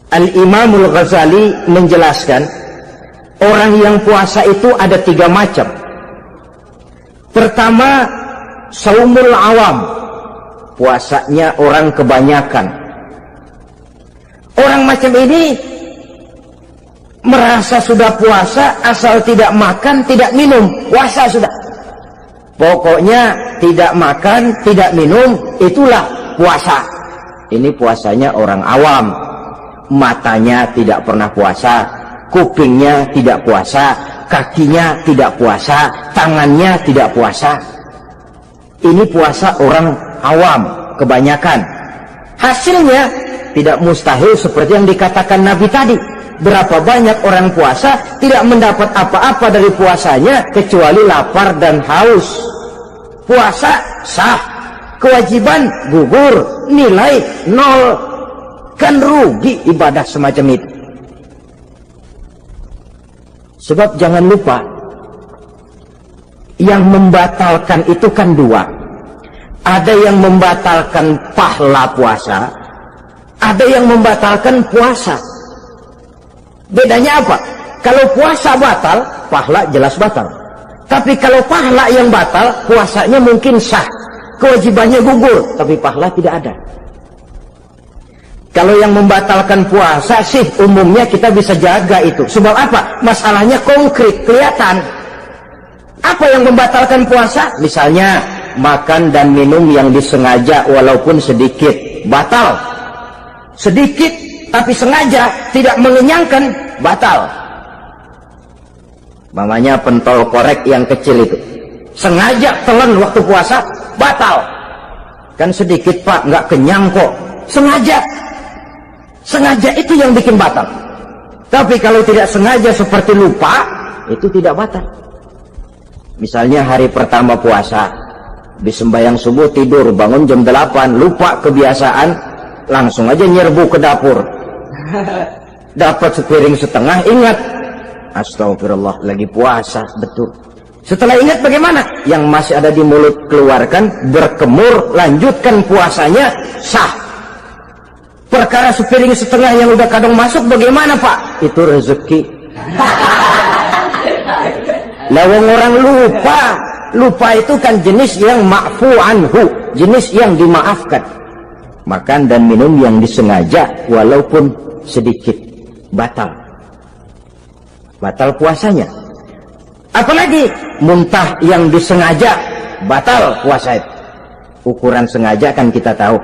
Al-Imamul Ghazali menjelaskan, orang yang puasa itu ada 3 macam. Pertama, saumul awam, puasanya orang kebanyakan. Orang macam ini merasa sudah puasa asal tidak makan, tidak minum, puasa sudah. Pokoknya tidak makan, tidak minum, itulah puasa. Ini puasanya orang awam. Matanya tidak pernah puasa, kupingnya tidak puasa, kakinya tidak puasa, tangannya tidak puasa. Ini puasa orang awam, kebanyakan. Hasilnya tidak mustahil seperti yang dikatakan Nabi tadi. Berapa banyak orang puasa tidak mendapat apa-apa dari puasanya kecuali lapar dan haus. Puasa sah, kewajiban gugur, nilai 0. Kan rugi ibadah semacam itu. Sebab jangan lupa, yang membatalkan itu kan 2. Ada yang membatalkan pahala puasa, ada yang membatalkan puasa. Bedanya apa? Kalau puasa batal, pahala jelas batal. Tapi kalau pahala yang batal, puasanya mungkin sah, kewajibannya gugur, tapi pahala tidak ada. Kalau yang membatalkan puasa sih umumnya kita bisa jaga itu. Sebab apa? Masalahnya konkret, kelihatan. Apa yang membatalkan puasa? Misalnya makan dan minum yang disengaja walaupun sedikit, batal. Sedikit tapi sengaja tidak mengenyangkan, batal. Mamanya pentol korek yang kecil itu, sengaja telan waktu puasa, batal. Kan sedikit pak, nggak kenyang kok. Sengaja itu yang bikin batal. Tapi kalau tidak sengaja seperti lupa, itu tidak batal. Misalnya hari pertama puasa, di sembahyang subuh tidur, bangun jam 8, lupa kebiasaan, langsung aja nyerbu ke dapur. Dapat sepiring setengah, ingat, astagfirullah, lagi puasa, betul. Setelah ingat bagaimana? Yang masih ada di mulut keluarkan, berkemur, lanjutkan puasanya, sah. Perkara sepiring setengah yang udah kadang masuk bagaimana pak? Itu rezeki. Lawang orang lupa itu kan jenis yang ma'fu anhu, jenis yang dimaafkan. Makan dan minum yang disengaja walaupun sedikit, batal puasanya. Apalagi muntah yang disengaja, batal puasa itu. Ukuran sengaja kan kita tahu.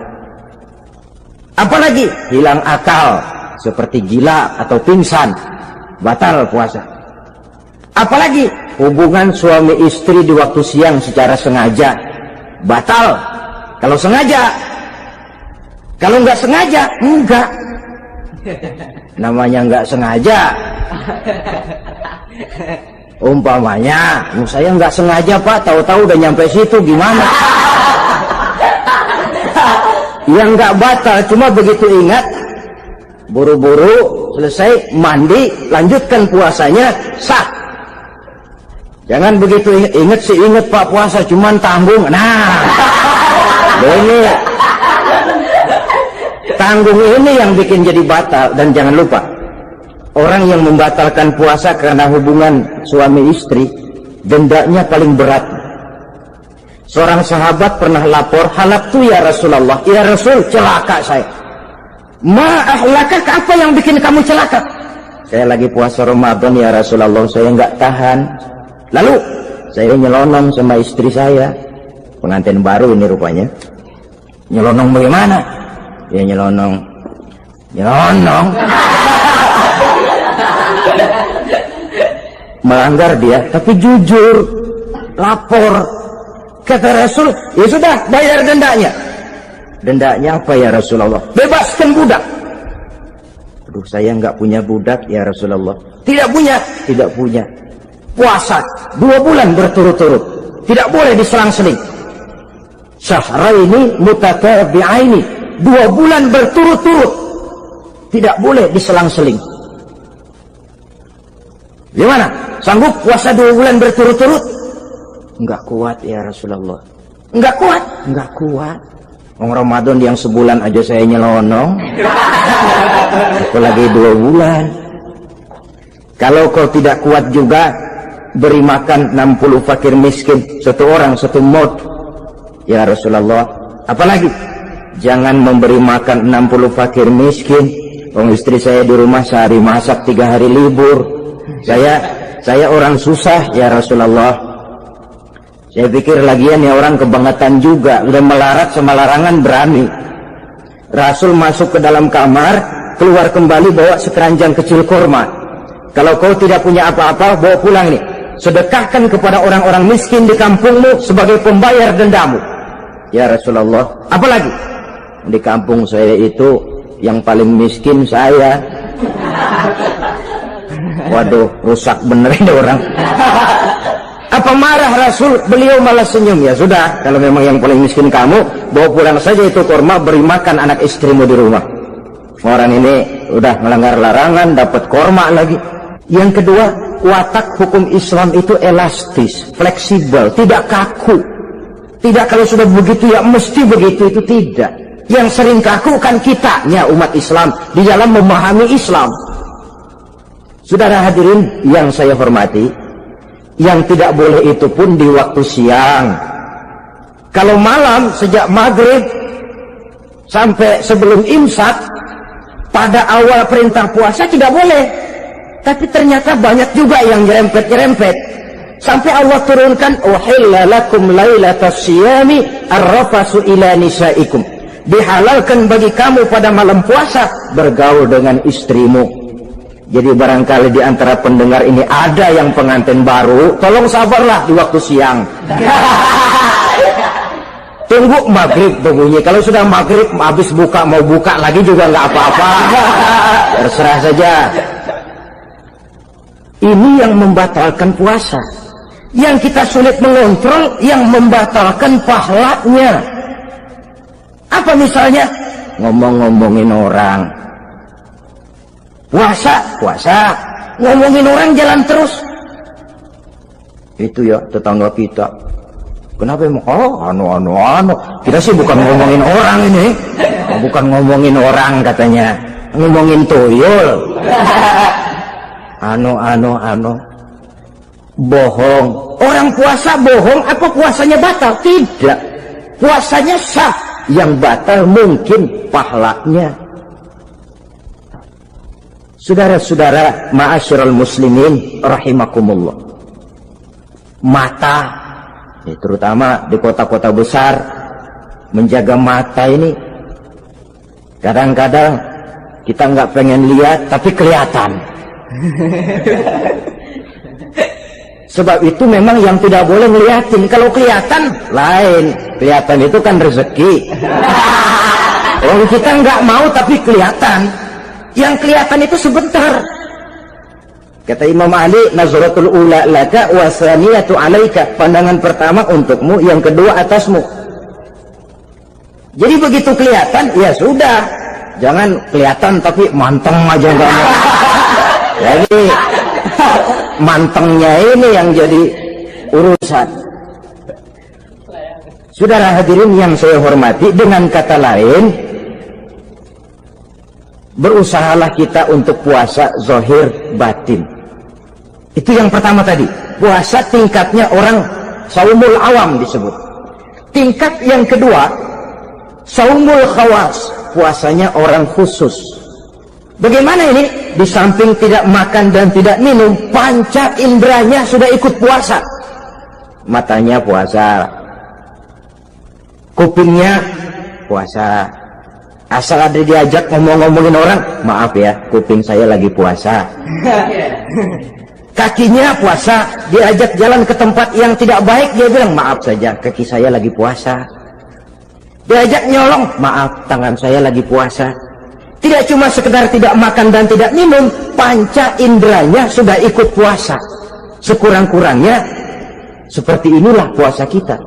Apalagi hilang akal seperti gila atau pingsan, batal puasa. Apalagi hubungan suami istri di waktu siang secara sengaja, batal. Kalau sengaja, kalau nggak sengaja, enggak. Namanya nggak sengaja. Umpamanya, saya nggak sengaja pak, tahu-tahu udah nyampe situ, gimana? Yang nggak batal, cuma begitu ingat, buru-buru selesai mandi, lanjutkan puasanya, sah. Jangan begitu ingat sih, ingat pak puasa, cuman tanggung. Nah, ini tanggung ini yang bikin jadi batal. Dan jangan lupa, orang yang membatalkan puasa karena hubungan suami istri, dendanya paling berat. Seorang sahabat pernah lapor, halaktu ya Rasulullah, ya Rasul, celaka saya. Ma ahlakak, apa yang bikin kamu celaka? Saya lagi puasa Ramadan ya Rasulullah, saya nggak tahan. Lalu saya nyelonong sama istri saya, pengantin baru ini rupanya. Nyelonong bagaimana? Ya nyelonong. Melanggar dia, tapi jujur, lapor. Kata Rasul, ya sudah, bayar dendanya. Dendanya apa ya Rasulullah? Bebaskan budak. Aduh, saya nggak punya budak ya Rasulullah. Tidak punya. Puasa 2 bulan berturut-turut, tidak boleh diselang-seling. Syahraini mutatabi'aini, 2 bulan berturut-turut, tidak boleh diselang-seling. Gimana? Sanggup puasa 2 bulan berturut-turut? Enggak kuat ya Rasulullah. Enggak kuat. Ramadan yang sebulan aja saya nyelonong, apalagi 2 bulan. Kalau kau tidak kuat juga, beri makan 60 fakir miskin, 1 orang 1 mod ya Rasulullah. Apalagi jangan memberi makan 60 fakir miskin. Istri saya di rumah sehari masak, 3 hari libur. Saya orang susah ya Rasulullah. Saya pikir lagian ya orang kebangetan juga, udah melarat sama larangan berani. Rasul masuk ke dalam kamar, keluar kembali bawa sekeranjang kecil kurma. Kalau kau tidak punya apa-apa, bawa pulang nih, sedekahkan kepada orang-orang miskin di kampungmu sebagai pembayar dendamu ya Rasulullah. Apalagi di kampung saya itu yang paling miskin saya. Waduh, rusak bener ini orang. Apa marah Rasul? Beliau malah senyum. Ya sudah, kalau memang yang paling miskin kamu, bawa pulang saja itu kurma, beri makan anak istrimu di rumah. Orang ini udah melanggar larangan, dapat kurma lagi. Yang kedua, watak hukum Islam itu elastis, fleksibel, tidak kaku. Tidak kalau sudah begitu ya mesti begitu, itu tidak. Yang sering kaku kan kitanya umat Islam di dalam memahami Islam. Saudara hadirin yang saya hormati, yang tidak boleh itu pun di waktu siang. Kalau malam sejak maghrib sampai sebelum imsak, pada awal perintah puasa tidak boleh. Tapi ternyata banyak juga yang nyerempet-nyerempet. Sampai Allah turunkan, uhilla lakum lailatas siyami arrafasu ila nisaikum. Dihalalkan bagi kamu pada malam puasa bergaul dengan istrimu. Jadi barangkali di antara pendengar ini ada yang pengantin baru, tolong sabarlah di waktu siang. Tunggu maghrib berbunyi. Kalau sudah maghrib habis buka, mau buka lagi juga nggak apa-apa. Terserah saja. Ini yang membatalkan puasa. Yang kita sulit mengontrol, yang membatalkan pahalanya. Apa misalnya? Ngomong-ngomongin orang. Puasa, ngomongin orang jalan terus. Itu ya tetangga kita. Kenapa emang? Oh, anu. Kita sih bukan ngomongin orang ini. Bukan ngomongin orang katanya. Ngomongin tuyul. Anu. Bohong. Orang puasa bohong, apa puasanya batal? Tidak. Puasanya sah. Yang batal mungkin pahalanya. Saudara-saudara ma'asyiral muslimin rahimakumullah. Mata, ya, terutama di kota-kota besar, menjaga mata ini kadang-kadang kita nggak pengen lihat tapi kelihatan. Sebab itu memang yang tidak boleh ngeliatin. Kalau kelihatan lain, kelihatan itu kan rezeki. Kalau kita nggak mau tapi kelihatan, yang kelihatan itu sebentar. Kata Imam Ali, nazratul ula laka wa saniyatu alaika. Pandangan pertama untukmu, yang kedua atasmu. Jadi begitu kelihatan, ya sudah. Jangan kelihatan tapi manteng aja enggak mau. Jadi mantengnya ini yang jadi urusan. Saudara hadirin yang saya hormati, dengan kata lain, berusahalah kita untuk puasa zahir batin. Itu yang pertama tadi. Puasa tingkatnya orang saumul awam disebut. Tingkat yang kedua, saumul khawas. puasanya orang khusus. Bagaimana ini? Di samping tidak makan dan tidak minum, panca inderanya sudah ikut puasa. Matanya puasa, kupingnya puasa. Asal ada diajak ngomong-ngomongin orang, maaf ya, kuping saya lagi puasa. Kakinya puasa, diajak jalan ke tempat yang tidak baik, dia bilang maaf saja, kaki saya lagi puasa. Diajak nyolong, maaf, tangan saya lagi puasa. Tidak cuma sekedar tidak makan dan tidak minum, panca inderanya sudah ikut puasa. Sekurang-kurangnya seperti inilah puasa kita,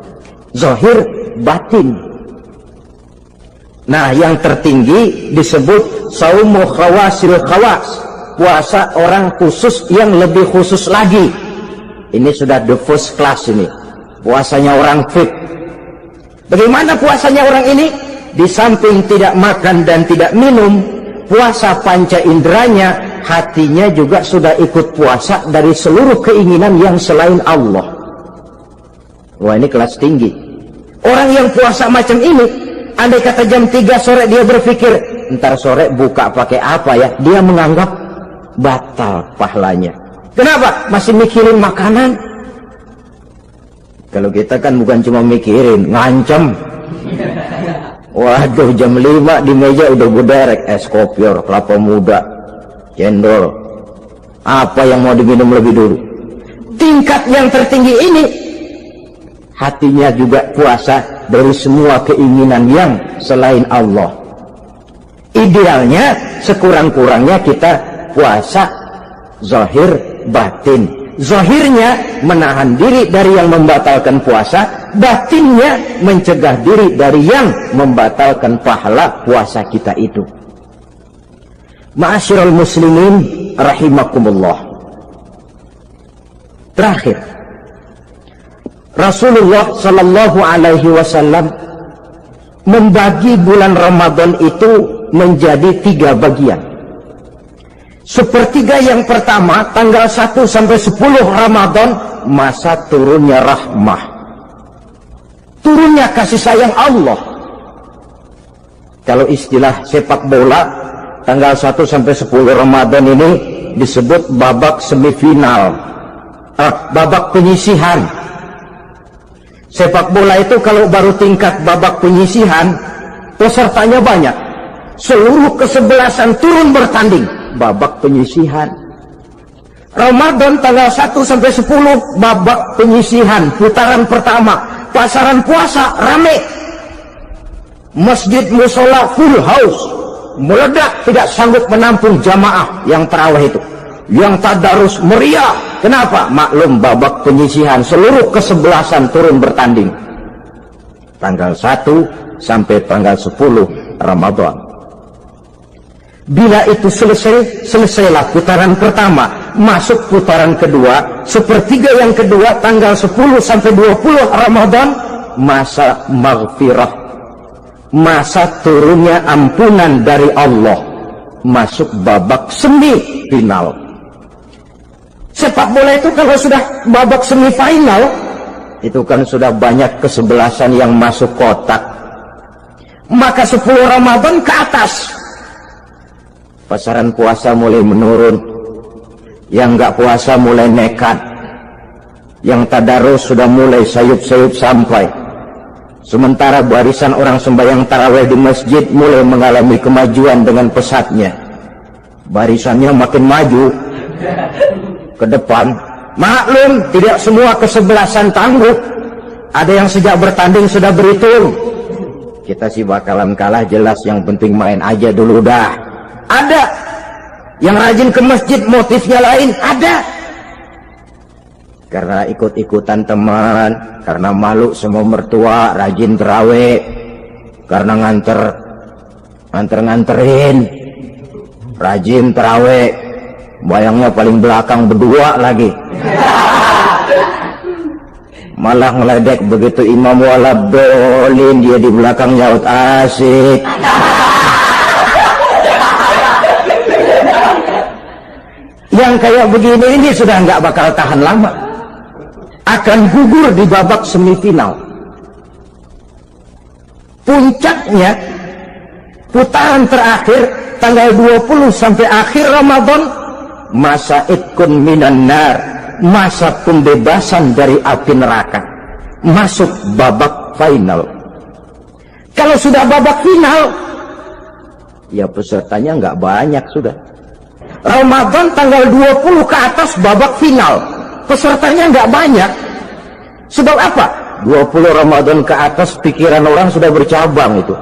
zahir batin. Nah, yang tertinggi disebut saumu khawasil khawas, puasa orang khusus yang lebih khusus lagi. Ini sudah the first class ini, puasanya orang fit. Bagaimana puasanya orang ini? Di samping tidak makan dan tidak minum, puasa panca inderanya, hatinya juga sudah ikut puasa dari seluruh keinginan yang selain Allah. Wah, ini kelas tinggi. Orang yang puasa macam ini, andai kata jam 3 sore dia berpikir, ntar sore buka pakai apa ya, dia menganggap batal pahalanya. Kenapa? Masih mikirin makanan. Kalau kita kan bukan cuma mikirin, ngancem. Waduh, jam 5 di meja udah guderek es kopior, kelapa muda, cendol, apa yang mau diminum lebih dulu. Tingkat yang tertinggi ini, hatinya juga puasa dari semua keinginan yang selain Allah. Idealnya sekurang-kurangnya kita puasa zahir batin. Zahirnya menahan diri dari yang membatalkan puasa, batinnya mencegah diri dari yang membatalkan pahala puasa kita itu. Ma'asyiral muslimin rahimakumullah. Terakhir, Rasulullah sallallahu alaihi wasallam membagi bulan Ramadan itu menjadi 3 bagian. Sepertiga yang pertama, tanggal 1 sampai 10 Ramadan, masa turunnya rahmah, turunnya kasih sayang Allah. Kalau istilah sepak bola, tanggal 1 sampai 10 Ramadan ini disebut babak semifinal, babak penyisihan. Sepak bola itu kalau baru tingkat babak penyisihan, pesertanya banyak, seluruh kesebelasan turun bertanding, babak penyisihan. Ramadan tanggal 1 sampai 10 babak penyisihan, putaran pertama, pasaran puasa rame, masjid musola full house, meledak, tidak sanggup menampung jamaah yang tarawih itu, yang tadarus meriah. Kenapa? Maklum babak penyisihan, seluruh kesebelasan turun bertanding. Tanggal 1 sampai tanggal 10 Ramadan. Bila itu selesai, selesailah putaran pertama, masuk putaran kedua, sepertiga yang kedua, tanggal 10 sampai 20 Ramadan, masa maghfirah, masa turunnya ampunan dari Allah, masuk babak semifinal. Sepak bola itu kalau sudah babak semifinal, itu kan sudah banyak kesebelasan yang masuk kotak, maka 10 Ramadan ke atas, pasaran puasa mulai menurun, yang nggak puasa mulai nekat, yang tadarus sudah mulai sayup-sayup sampai. Sementara barisan orang sembahyang tarawih di masjid mulai mengalami kemajuan dengan pesatnya. Barisannya makin maju ke depan. Maklum, tidak semua kesebelasan tangguh. Ada yang sejak bertanding sudah berhitung, kita sih bakalan kalah jelas, yang penting main aja dulu dah. Ada yang rajin ke masjid, motifnya lain, ada karena ikut-ikutan teman, karena malu sama mertua, rajin terawih, karena nganterin, rajin terawih, bayangnya paling belakang berdua lagi, malah ngeledek begitu imam walabdolin, dia di belakang nyaut asik. Yang kayak begini ini sudah nggak bakal tahan lama, akan gugur di babak semifinal. Puncaknya putaran terakhir tanggal 20 sampai akhir Ramadan, masa itkun minan nar, masa pembebasan dari api neraka, masuk babak final. Kalau sudah babak final, ya pesertanya nggak banyak sudah. Ramadan tanggal 20 ke atas babak final, pesertanya nggak banyak. Sebab apa? 20 Ramadan ke atas pikiran orang sudah bercabang itu.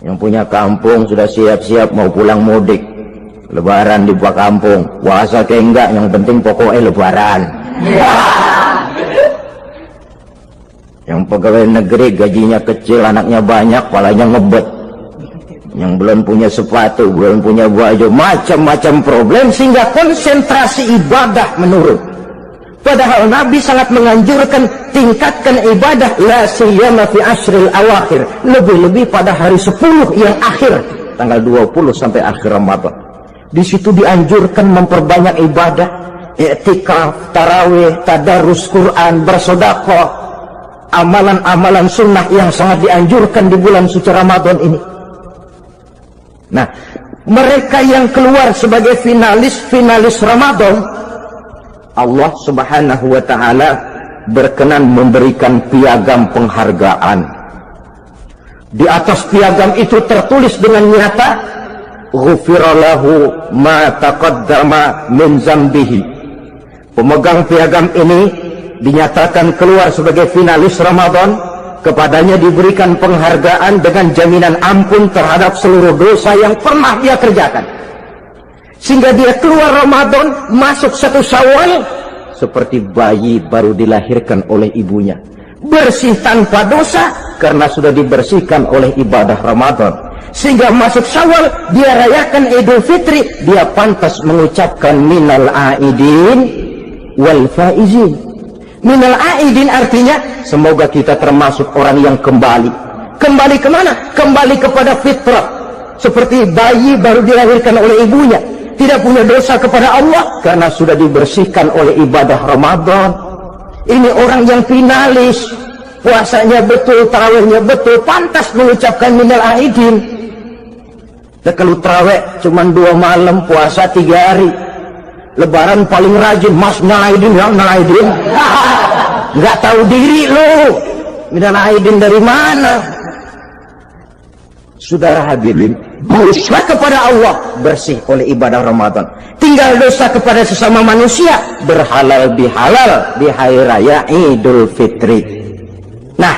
Yang punya kampung sudah siap-siap mau pulang mudik, lebaran di buah kampung, puasa kayak enggak, yang penting pokoknya lebaran. Yang pegawai negeri gajinya kecil, anaknya banyak, palanya ngebet. Yang belum punya sepatu, belum punya baju, macam-macam problem, sehingga konsentrasi ibadah menurun. Padahal Nabi sangat menganjurkan tingkatkan ibadah, la siyama fi ashril awakhir, lebih-lebih pada hari 10 yang akhir, tanggal 20 sampai akhir Ramadan. Di situ dianjurkan memperbanyak ibadah, i'tikaf, tarawih, tadarus Quran, bersedekah, amalan-amalan sunnah yang sangat dianjurkan di bulan suci Ramadan ini. Nah, mereka yang keluar sebagai finalis Ramadan, Allah Subhanahu wa ta'ala berkenan memberikan piagam penghargaan. Di atas piagam itu tertulis dengan nyata, ghufiralahu ma taqaddama min zambihi. Pemegang piagam ini dinyatakan keluar sebagai finalis Ramadan, kepadanya diberikan penghargaan dengan jaminan ampun terhadap seluruh dosa yang pernah dia kerjakan, sehingga dia keluar Ramadan masuk 1 Syawal seperti bayi baru dilahirkan oleh ibunya, bersih tanpa dosa karena sudah dibersihkan oleh ibadah Ramadan, sehingga masuk Syawal dia rayakan Idul Fitri, dia pantas mengucapkan minal aidin wal faizin. Minal aidin artinya semoga kita termasuk orang yang kembali kemana? Kembali kepada fitrah, seperti bayi baru dilahirkan oleh ibunya, tidak punya dosa kepada Allah karena sudah dibersihkan oleh ibadah Ramadan. Ini orang yang finalis, puasanya betul, tarawihnya betul, pantas mengucapkan minal aidin. Dan kalau tarawih cuma 2 malam, puasa 3 hari, lebaran paling rajin, mas minal aidin, ya minal aidin. Nggak tahu diri lo, minal aidin dari mana? Saudara hadirin, dosa kepada Allah bersih oleh ibadah Ramadan, tinggal dosa kepada sesama manusia berhalal bihalal di hari raya Idul Fitri. Nah,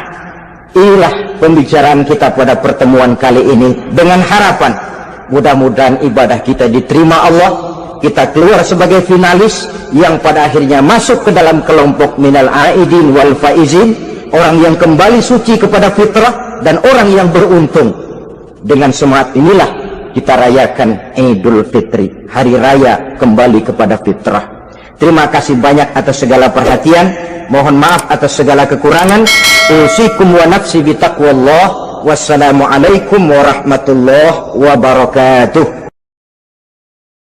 inilah pembicaraan kita pada pertemuan kali ini, dengan harapan mudah-mudahan ibadah kita diterima Allah, kita keluar sebagai finalis yang pada akhirnya masuk ke dalam kelompok minal aidin wal faizin, orang yang kembali suci kepada fitrah dan orang yang beruntung. Dengan semangat inilah kita rayakan Idul Fitri, hari raya kembali kepada fitrah. Terima kasih banyak atas segala perhatian, mohon maaf atas segala kekurangan. Usikum wa nafsi bitaqwallah. Wassalamualaikum warahmatullahi wabarakatuh.